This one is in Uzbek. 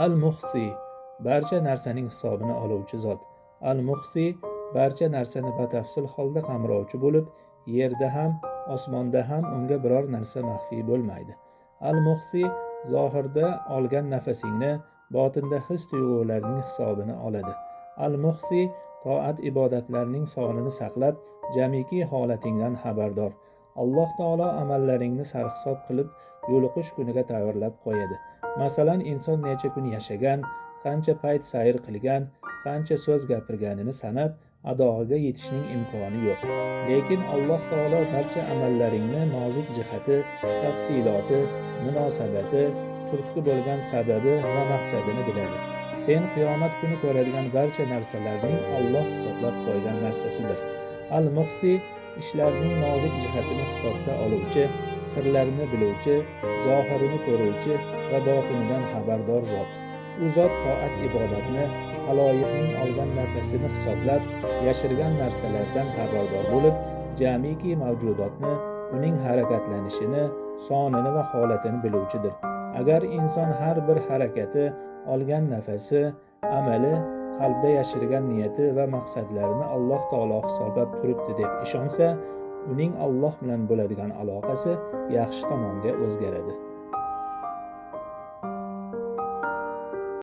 Al-Muhsi barcha narsaning hisobini oluvchi zot. Al-Muhsi barcha narsani batafsil holda qamrovchi bo'lib, yerda ham, osmonda ham unga biror narsa maxfiy bo'lmaydi. Al-Muhsi zohirda olgan nafasingni, botinda his-tuyg'ularning hisobini oladi. Al-Muhsi toat ibodatlarning sonini saqlab, jamiki holatingdan xabardor. Alloh taolo amallaringni sarhisob qilib, yo'liqish kuniga tayyorlab qo'yadi. Masalan, inson necha kun yashagan, qancha payt sayr qilgan, qancha so'z gapirganini sanab, adog'iga yetishning imkoni yo'q. Lekin Alloh taolo barcha amallaringni nozik jihati, tafsiloti, munosabati, turtki bo'lgan sababi va maqsadini biladi. Sen qiyomat kuni ko'radigan barcha narsalarning Alloh hisoblab qo'ygan narsasidir. Al-Muhsi ishlarning nozik jihatini hisobga oluvchi, sirlarini biluvchi, zohirini ko'ruvchi va botinidan xabardor zot. U zot toat ibodatni, haloyiqning olgan nafasini hisoblab, yashirgan narsalardan xabardor bo'lib, jamiki mavjudotni, uning harakatlanishini, sonini va holatini biluvchidir. Agar inson har bir harakati, olgan nafasi, amali, qalbda yashirgan niyati va maqsadlarini Alloh taolo hisoblab turibdi deb ishonsa, uning Alloh bilan bo'ladigan aloqasi yaxshi tomonga o'zgaradi.